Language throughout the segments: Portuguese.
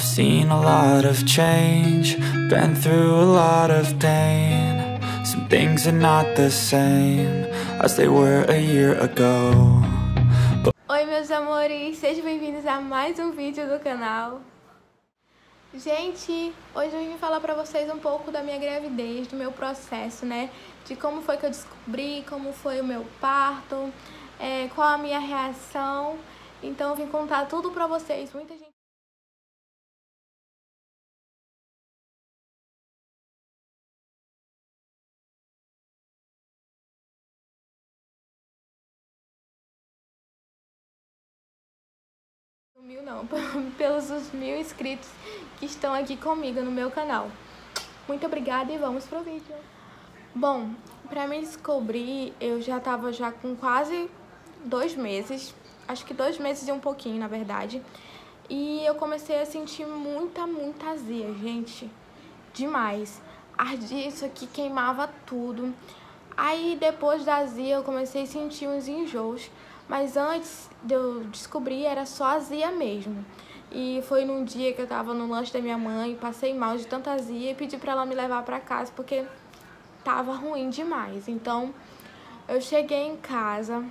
I've seen a lot of change, been through a lot of pain. Some things are not the same as they were a year ago. Oi meus amores, sejam bem-vindos a mais um vídeo do canal. Gente, hoje eu vim falar pra vocês um pouco da minha gravidez, do meu processo, né? De como foi que eu descobri, como foi o meu parto, qual a minha reação. Então eu vim contar tudo pra vocês. Muita gente... Não, pelos 1000 inscritos que estão aqui comigo no meu canal. Muito obrigada e vamos pro vídeo. Bom, pra me descobrir, eu já tava com quase 2 meses, acho que 2 meses e um pouquinho, na verdade. E eu comecei a sentir muita azia, gente, demais. Ardia, isso aqui queimava tudo. Aí depois da azia eu comecei a sentir uns enjoos. Mas antes de eu descobrir, era só azia mesmo. E foi num dia que eu tava no lanche da minha mãe, passei mal de tanta azia e pedi pra ela me levar pra casa porque tava ruim demais. Então, eu cheguei em casa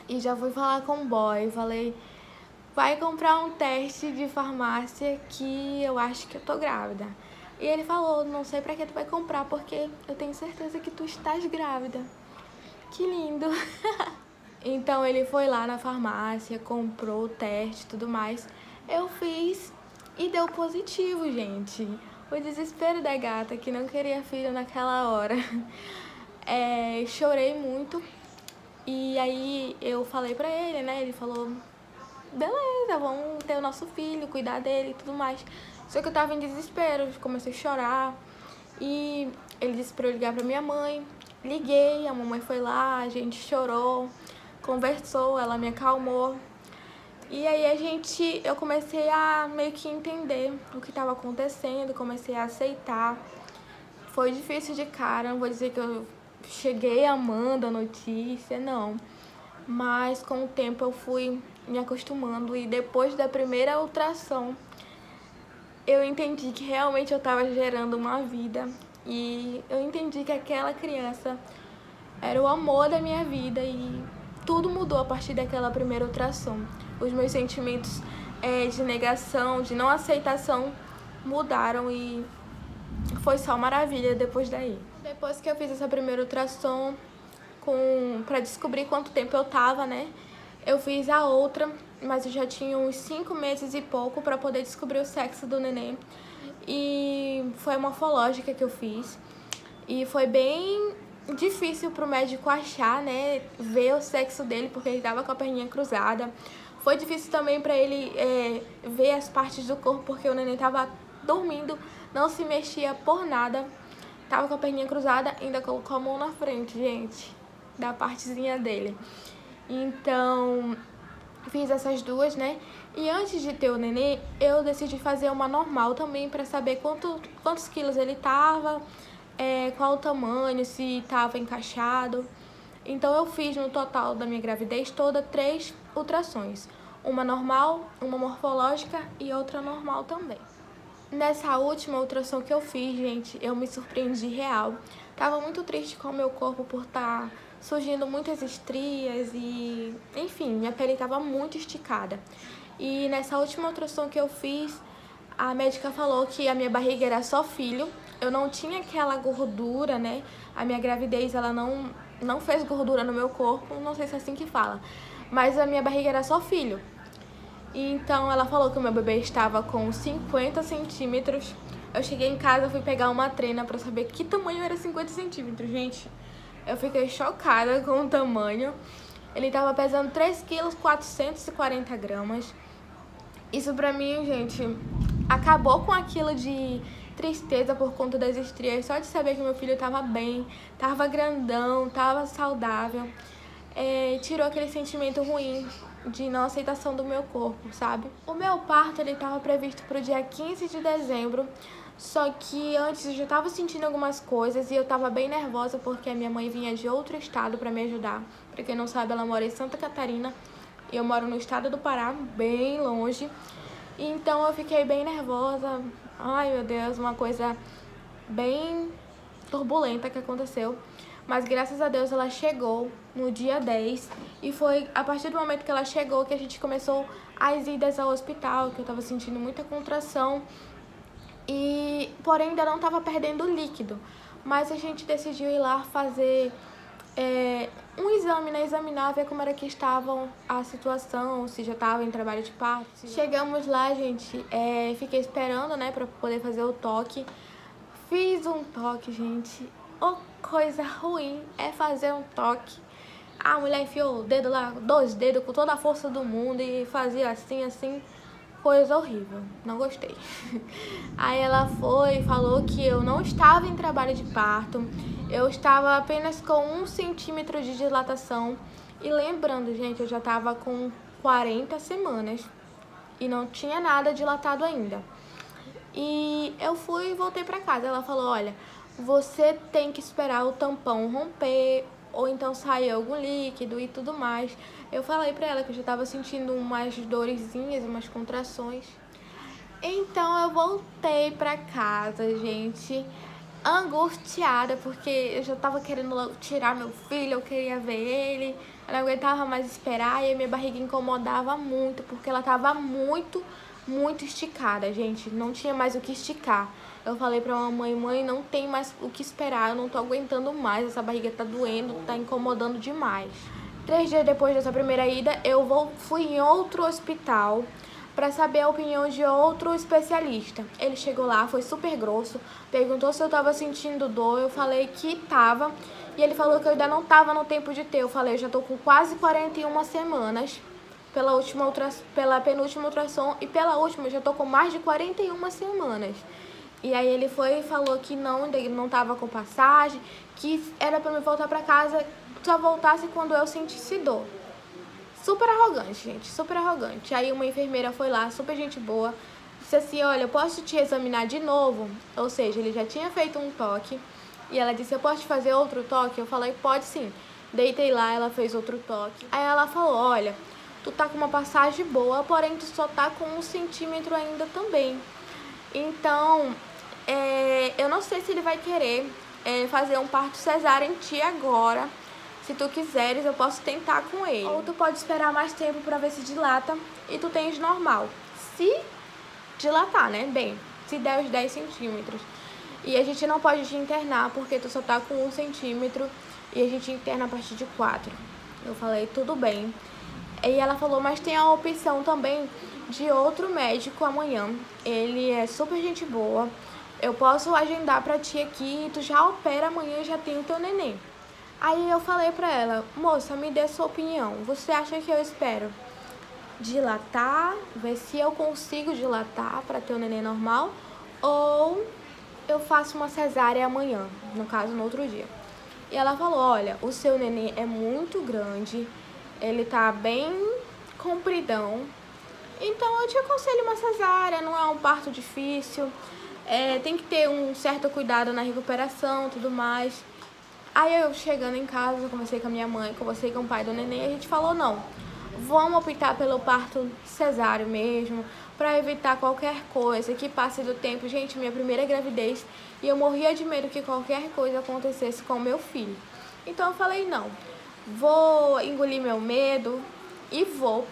e já fui falar com o boy. Falei, vai comprar um teste de farmácia que eu acho que eu tô grávida. E ele falou, não sei pra que tu vai comprar porque eu tenho certeza que tu estás grávida. Que lindo! Então ele foi lá na farmácia, comprou o teste e tudo mais. Eu fiz e deu positivo, gente. O desespero da gata que não queria filho naquela hora. Chorei muito. E aí eu falei pra ele, né? Ele falou, beleza, vamos ter o nosso filho, cuidar dele e tudo mais. Só que eu tava em desespero, comecei a chorar. E ele disse pra eu ligar pra minha mãe. Liguei, a mamãe foi lá, a gente chorou. Conversou, ela me acalmou. E aí eu comecei a meio que entender o que estava acontecendo, comecei a aceitar. Foi difícil de cara, não vou dizer que eu cheguei amando a notícia, não. Mas com o tempo eu fui me acostumando e depois da primeira ultrassom eu entendi que realmente eu estava gerando uma vida. E eu entendi que aquela criança era o amor da minha vida e tudo mudou a partir daquela primeira ultrassom. Os meus sentimentos de negação, de não aceitação mudaram e foi só maravilha depois daí. Depois que eu fiz essa primeira ultrassom, pra descobrir quanto tempo eu tava, né? Eu fiz a outra, mas eu já tinha uns 5 meses e pouco pra poder descobrir o sexo do neném. E foi morfológica que eu fiz. E foi bem difícil pro médico achar, né, ver o sexo dele, porque ele tava com a perninha cruzada. Foi difícil também pra ele ver as partes do corpo, porque o neném tava dormindo, não se mexia por nada, tava com a perninha cruzada, ainda colocou a mão na frente, gente, da partezinha dele. Então, fiz essas duas, né, e antes de ter o neném, eu decidi fazer uma normal também, pra saber quantos quilos ele tava, qual o tamanho, se estava encaixado. Então eu fiz no total da minha gravidez toda 3 ultrassons. Uma normal, uma morfológica e outra normal também. Nessa última ultrassom que eu fiz, gente, eu me surpreendi real. Tava muito triste com o meu corpo por estar surgindo muitas estrias e... enfim, minha pele tava muito esticada. E nessa última ultrassom que eu fiz, a médica falou que a minha barriga era só filho. Eu não tinha aquela gordura, né? A minha gravidez, ela não fez gordura no meu corpo, não sei se é assim que fala. Mas a minha barriga era só filho. Então ela falou que o meu bebê estava com 50 centímetros. Eu cheguei em casa, fui pegar uma trena pra saber que tamanho era 50 centímetros, gente. Eu fiquei chocada com o tamanho. Ele tava pesando 3 quilos 440 gramas. Isso pra mim, gente, acabou com aquilo de tristeza por conta das estrias, só de saber que meu filho tava bem, tava grandão, tava saudável. Tirou aquele sentimento ruim de não aceitação do meu corpo, sabe? O meu parto, ele tava previsto pro dia 15 de dezembro, só que antes eu já tava sentindo algumas coisas e eu tava bem nervosa porque a minha mãe vinha de outro estado pra me ajudar. Pra quem não sabe, ela mora em Santa Catarina e eu moro no estado do Pará, bem longe. Então eu fiquei bem nervosa. Ai, meu Deus, uma coisa bem turbulenta que aconteceu. Mas graças a Deus ela chegou no dia 10 e foi a partir do momento que ela chegou que a gente começou as idas ao hospital, que eu tava sentindo muita contração e porém ainda não tava perdendo líquido. Mas a gente decidiu ir lá fazer um exame, né? Examinar, ver como era que estava a situação, se já estava em trabalho de parto. Chegamos lá, gente, fiquei esperando, né, pra poder fazer o toque. Fiz um toque, gente. Oh, coisa ruim é fazer um toque. A mulher enfiou o dedo lá, 2 dedos com toda a força do mundo e fazia assim, assim. Coisa horrível, não gostei. Aí ela foi e falou que eu não estava em trabalho de parto, eu estava apenas com 1 centímetro de dilatação. E lembrando, gente, eu já estava com 40 semanas e não tinha nada dilatado ainda. E eu fui e voltei pra casa. Ela falou, olha, você tem que esperar o tampão romper ou então sair algum líquido e tudo mais. Eu falei pra ela que eu já tava sentindo umas dorezinhas, umas contrações. Então eu voltei pra casa, gente, angustiada, porque eu já tava querendo tirar meu filho, eu queria ver ele, eu não aguentava mais esperar e a minha barriga incomodava muito, porque ela tava muito esticada, gente, não tinha mais o que esticar. Eu falei pra mamãe, mãe, não tem mais o que esperar, eu não tô aguentando mais, essa barriga tá doendo, tá incomodando demais. 3 dias depois dessa primeira ida, eu fui em outro hospital pra saber a opinião de outro especialista. Ele chegou lá, foi super grosso, perguntou se eu tava sentindo dor, eu falei que tava, e ele falou que eu ainda não tava no tempo de ter. Eu falei, eu já tô com quase 41 semanas, pela penúltima ultrassom, e pela última eu já tô com mais de 41 semanas. E aí ele foi e falou que não tava com passagem, que era pra me voltar pra casa, só voltasse quando eu sentisse dor. Super arrogante, gente, super arrogante. Aí uma enfermeira foi lá, super gente boa, disse assim, olha, eu posso te examinar de novo? Ou seja, ele já tinha feito um toque, e ela disse, eu posso te fazer outro toque? Eu falei, pode sim. Deitei lá, ela fez outro toque. Aí ela falou, olha, tu tá com uma passagem boa, porém tu só tá com 1 centímetro ainda também. Então, eu não sei se ele vai querer fazer um parto cesárea em ti agora. Se tu quiseres, eu posso tentar com ele. Ou tu pode esperar mais tempo pra ver se dilata e tu tens normal. Se dilatar, né? Bem, se der os 10 centímetros. E a gente não pode te internar porque tu só tá com 1 centímetro e a gente interna a partir de 4. Eu falei, tudo bem. E ela falou, mas tem a opção também de outro médico amanhã. Ele é super gente boa. Eu posso agendar pra ti aqui e tu já opera amanhã e já tem o teu neném. Aí eu falei pra ela, moça, me dê sua opinião. Você acha que eu espero dilatar, ver se eu consigo dilatar pra ter o neném normal? Ou eu faço uma cesárea amanhã, no caso no outro dia? E ela falou, olha, o seu neném é muito grande, ele tá bem compridão, então eu te aconselho uma cesárea, não é um parto difícil, tem que ter um certo cuidado na recuperação e tudo mais. Aí eu chegando em casa, eu conversei com a minha mãe, conversei com o pai do neném, e a gente falou, não, vamos optar pelo parto cesáreo mesmo, pra evitar qualquer coisa que passe do tempo. Gente, minha primeira gravidez, e eu morria de medo que qualquer coisa acontecesse com o meu filho. Então eu falei, não, vou engolir meu medo e vou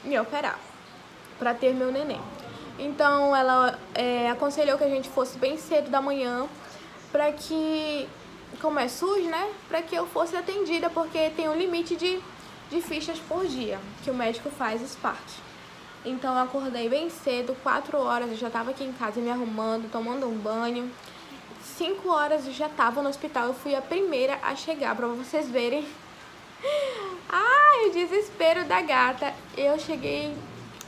me operar pra ter meu neném. Então ela aconselhou que a gente fosse bem cedo da manhã, pra que, como é SUS, né, pra que eu fosse atendida, porque tem um limite de fichas por dia que o médico faz os partos. Então eu acordei bem cedo, 4 horas eu já tava aqui em casa me arrumando, tomando um banho. 5 horas eu já tava no hospital, eu fui a primeira a chegar, pra vocês verem. Ai, o desespero da gata. Eu cheguei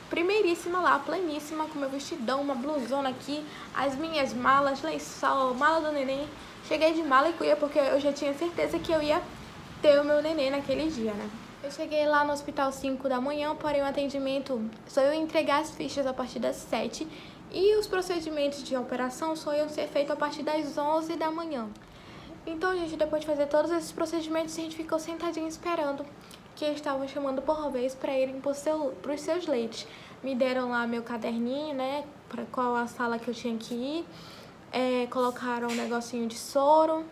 primeiríssima lá, pleníssima, com meu vestidão, uma blusona aqui, as minhas malas, lençol, mala do neném. Cheguei de mala e cuia porque eu já tinha certeza que eu ia ter o meu neném naquele dia, né? Eu cheguei lá no hospital 5 da manhã, porém o atendimento só eu entregar as fichas a partir das 7 e os procedimentos de operação só iam ser feitos a partir das 11 da manhã. Então, gente, depois de fazer todos esses procedimentos, a gente ficou sentadinho esperando que eles estavam chamando por vez para irem para os seus leitos. Me deram lá meu caderninho, né, pra qual a sala que eu tinha que ir. Colocaram um negocinho de soro.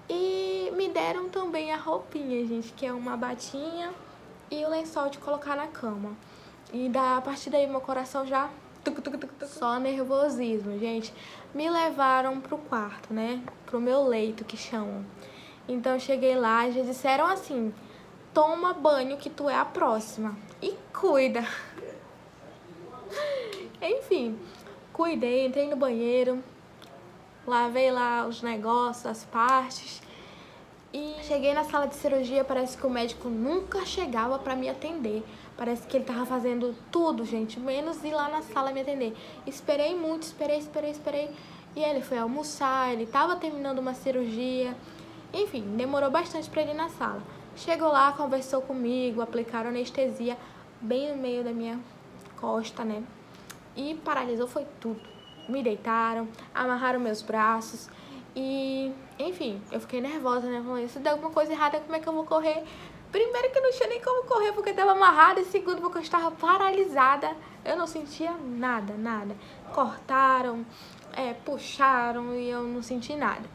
E me deram também a roupinha, gente, que é uma batinha e o lençol de colocar na cama. E a partir daí meu coração já... Só nervosismo, gente. Me levaram pro quarto, né? Pro meu leito, que chamam. Então eu cheguei lá e já disseram assim: toma banho que tu é a próxima. E cuida. Enfim, cuidei, entrei no banheiro, lavei lá os negócios, as partes. E cheguei na sala de cirurgia, parece que o médico nunca chegava pra me atender. Parece que ele tava fazendo tudo, gente, menos ir lá na sala me atender. Esperei muito, esperei. E ele foi almoçar, ele tava terminando uma cirurgia. Enfim, demorou bastante pra ele ir na sala. Chegou lá, conversou comigo, aplicaram anestesia bem no meio da minha costa, né? E paralisou, foi tudo. Me deitaram, amarraram meus braços. E, enfim, eu fiquei nervosa, né? Falei, se der alguma coisa errada, como é que eu vou correr? Primeiro que eu não tinha nem como correr, porque eu tava amarrada. E segundo, porque eu estava paralisada. Eu não sentia nada. Cortaram, puxaram e eu não senti nada.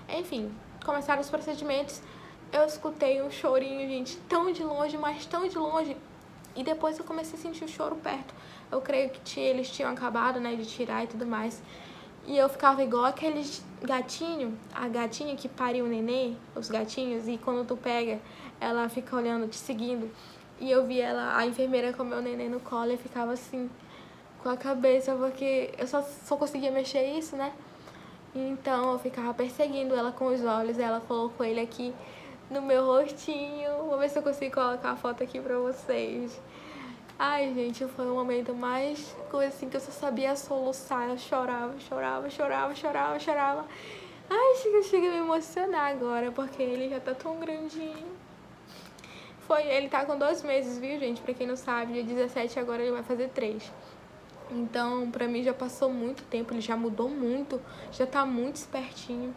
Enfim, começaram os procedimentos. Eu escutei um chorinho, gente, tão de longe, mas tão de longe. E depois eu comecei a sentir o choro perto. Eu creio que eles tinham acabado, né, de tirar e tudo mais. E eu ficava igual aqueles gatinhos, a gatinha que pariu o nenê, os gatinhos, e quando tu pega, ela fica olhando, te seguindo. E eu vi ela, a enfermeira com o meu nenê no colo, e ficava assim, com a cabeça, porque eu só conseguia mexer isso, né? Então eu ficava perseguindo ela com os olhos, ela colocou ele aqui no meu rostinho. Vou ver se eu consigo colocar a foto aqui pra vocês. Ai, gente, foi o momento mais coisa assim que eu só sabia soluçar. Eu chorava. Ai, chega a me emocionar agora, porque ele já tá tão grandinho. Ele tá com 2 meses, viu, gente? Pra quem não sabe, dia 17 agora ele vai fazer 3. Então, pra mim já passou muito tempo, ele já mudou muito, já tá muito espertinho.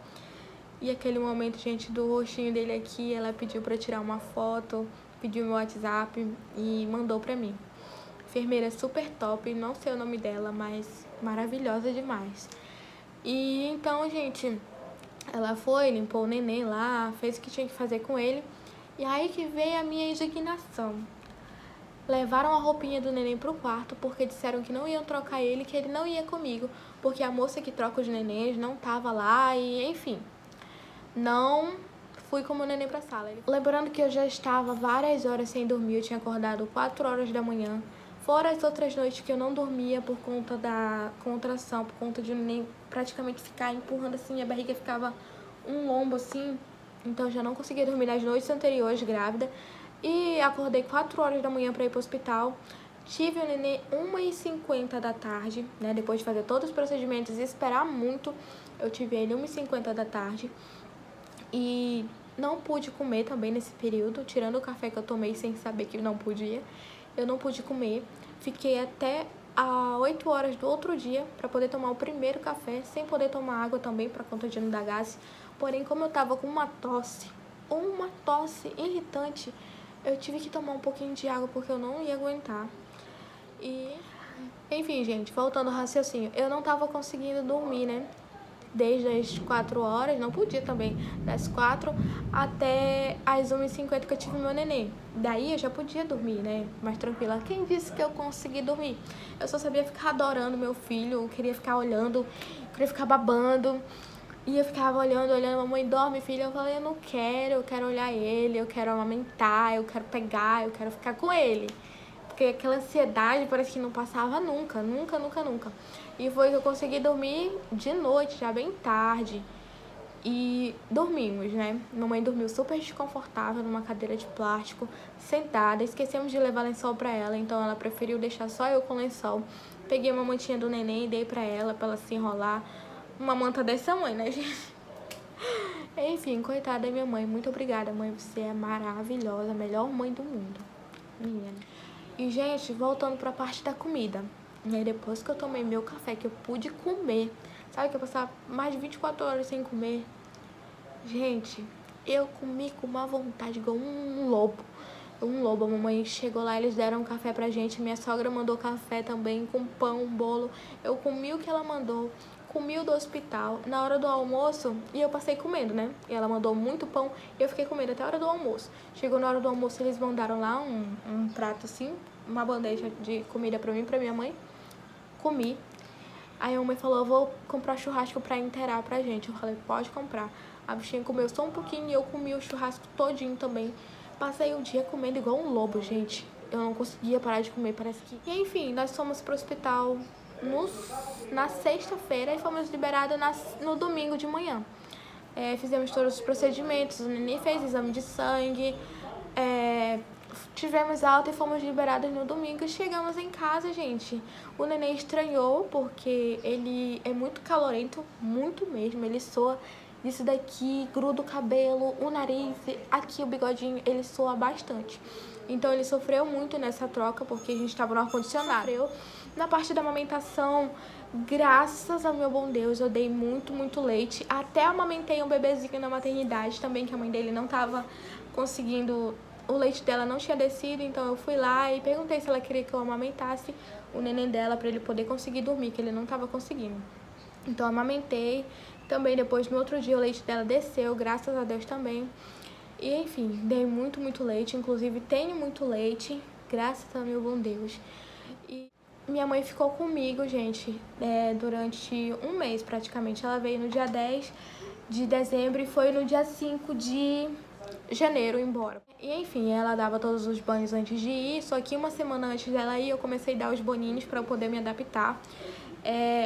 E aquele momento, gente, do rostinho dele aqui, ela pediu pra tirar uma foto, pediu meu WhatsApp e mandou pra mim. Enfermeira super top, não sei o nome dela, mas maravilhosa demais. E então, gente, ela foi, limpou o neném lá, fez o que tinha que fazer com ele. E aí que veio a minha indignação. Levaram a roupinha do neném pro quarto porque disseram que não iam trocar ele, que ele não ia comigo, porque a moça que troca os nenéns não tava lá e, enfim, não fui com o neném pra sala. Lembrando que eu já estava várias horas sem dormir, eu tinha acordado 4 horas da manhã, fora as outras noites que eu não dormia por conta da contração, por conta de o neném praticamente ficar empurrando assim, a barriga ficava um lombo assim, então eu já não conseguia dormir nas noites anteriores grávida. E acordei 4 horas da manhã para ir pro hospital. Tive o neném 1h50 da tarde, né? Depois de fazer todos os procedimentos e esperar muito, eu tive ele 1h50 da tarde. E não pude comer também nesse período, tirando o café que eu tomei sem saber que não podia. Eu não pude comer. Fiquei até às 8 horas do outro dia para poder tomar o primeiro café, sem poder tomar água também para conta de não dar gás. Porém, como eu tava com uma tosse irritante, eu tive que tomar um pouquinho de água porque eu não ia aguentar. E, enfim, gente, voltando ao raciocínio, eu não tava conseguindo dormir, né? Desde as 4 horas, não podia também, das 4 até as 1h50 que eu tive meu neném. Daí eu já podia dormir, né? Mais tranquila. Quem disse que eu consegui dormir? Eu só sabia ficar adorando meu filho, eu queria ficar olhando, queria ficar babando. E eu ficava olhando, mamãe, dorme, filha. Eu falei, eu quero olhar ele, eu quero amamentar, eu quero pegar, eu quero ficar com ele. Porque aquela ansiedade parece que não passava nunca. E foi que eu consegui dormir de noite, já bem tarde. E dormimos, né? Mamãe dormiu super desconfortável numa cadeira de plástico, sentada. Esquecemos de levar lençol pra ela, então ela preferiu deixar só eu com lençol. Peguei uma mantinha do neném e dei pra ela se enrolar. Uma manta dessa mãe, né, gente? Enfim, coitada da minha mãe. Muito obrigada, mãe. Você é maravilhosa. A melhor mãe do mundo. Menina. E, gente, voltando pra parte da comida. E aí, depois que eu tomei meu café, que eu pude comer. Sabe que eu passava mais de 24 horas sem comer? Gente, eu comi com uma vontade igual um lobo. um lobo. A mamãe chegou lá, eles deram um café pra gente. Minha sogra mandou café também, com pão, bolo. Eu comi o que ela mandou, comi o do hospital. Na hora do almoço, e eu passei comendo, né? E ela mandou muito pão e eu fiquei comendo até a hora do almoço. Chegou na hora do almoço, eles mandaram lá um prato assim, uma bandeja de comida pra mim e pra minha mãe. Comi. Aí a mamãe falou, eu vou comprar churrasco pra inteirar pra gente. Eu falei, pode comprar. A bichinha comeu só um pouquinho e eu comi o churrasco todinho também. Passei o dia comendo igual um lobo, gente. Eu não conseguia parar de comer, parece que... E enfim, nós fomos pro hospital na sexta-feira e fomos liberados no domingo de manhã. Fizemos todos os procedimentos, o neném fez exame de sangue, tivemos alta e fomos liberados no domingo. Chegamos em casa, gente. O neném estranhou porque ele é muito calorento, muito mesmo. Ele soa isso daqui, gruda o cabelo, o nariz, aqui o bigodinho, ele soa bastante. Então ele sofreu muito nessa troca porque a gente estava no ar-condicionado. Na parte da amamentação, graças ao meu bom Deus, eu dei muito leite. Até amamentei um bebezinho na maternidade também, que a mãe dele não estava conseguindo... O leite dela não tinha descido, então eu fui lá e perguntei se ela queria que eu amamentasse o neném dela para ele poder conseguir dormir, que ele não estava conseguindo. Então eu amamentei. Também depois, no outro dia, o leite dela desceu, graças a Deus também. E enfim, dei muito leite, inclusive tenho muito leite, graças ao meu bom Deus. E minha mãe ficou comigo, gente, durante um mês praticamente. Ela veio no dia 10 de dezembro e foi no dia 5 de janeiro embora. E enfim, ela dava todos os banhos antes de ir, só que uma semana antes dela ir eu comecei a dar os boninhos para eu poder me adaptar.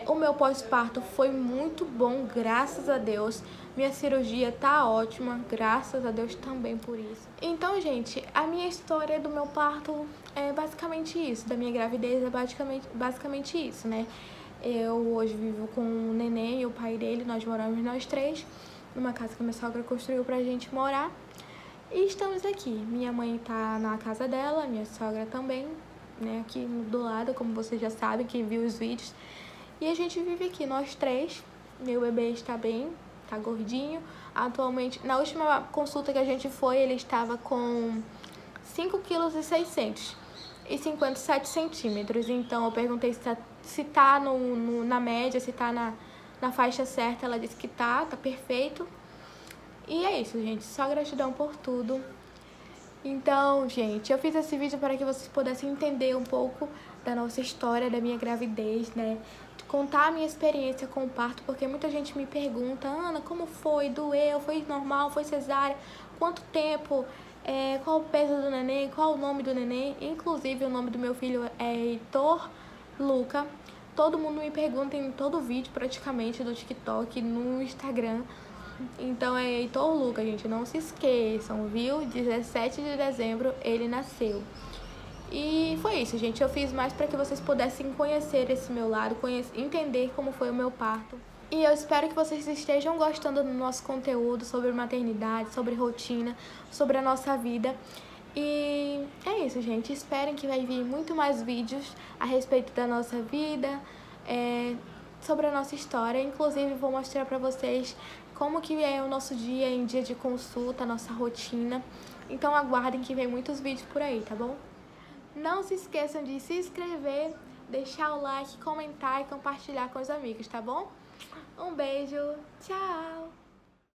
O meu pós-parto foi muito bom, graças a Deus. Minha cirurgia tá ótima, graças a Deus também por isso. Então, gente, a minha história do meu parto é basicamente isso, da minha gravidez é basicamente isso, né? Eu hoje vivo com o neném e o pai dele, nós moramos nós três, numa casa que a minha sogra construiu pra gente morar. E estamos aqui. Minha mãe tá na casa dela, minha sogra também, né? Aqui do lado, como vocês já sabem, que viu os vídeos. E a gente vive aqui, nós três. Meu bebê está bem, tá gordinho. Atualmente, na última consulta que a gente foi, ele estava com 5,6 kg e 57 centímetros. Então eu perguntei se tá na média, se tá na faixa certa. Ela disse que tá perfeito. E é isso, gente. Só gratidão por tudo. Então, gente, eu fiz esse vídeo para que vocês pudessem entender um pouco da nossa história, da minha gravidez, né? Contar a minha experiência com o parto, porque muita gente me pergunta, Ana, como foi? Doeu? Foi normal? Foi cesárea? Quanto tempo? Qual o peso do neném? Qual o nome do neném? Inclusive, o nome do meu filho é Heitor Luca. Todo mundo me pergunta em todo vídeo, praticamente, do TikTok, no Instagram. Então é Heitor Luca, gente, não se esqueçam, viu? 17 de dezembro ele nasceu. E foi isso, gente. Eu fiz mais para que vocês pudessem conhecer esse meu lado, entender como foi o meu parto. E eu espero que vocês estejam gostando do nosso conteúdo sobre maternidade, sobre rotina, sobre a nossa vida. E é isso, gente. Esperem que vai vir muito mais vídeos a respeito da nossa vida, sobre a nossa história. Inclusive, vou mostrar pra vocês como que é o nosso dia em dia de consulta, a nossa rotina. Então aguardem que vem muitos vídeos por aí, tá bom? Não se esqueçam de se inscrever, deixar o like, comentar e compartilhar com os amigos, tá bom? Um beijo, tchau!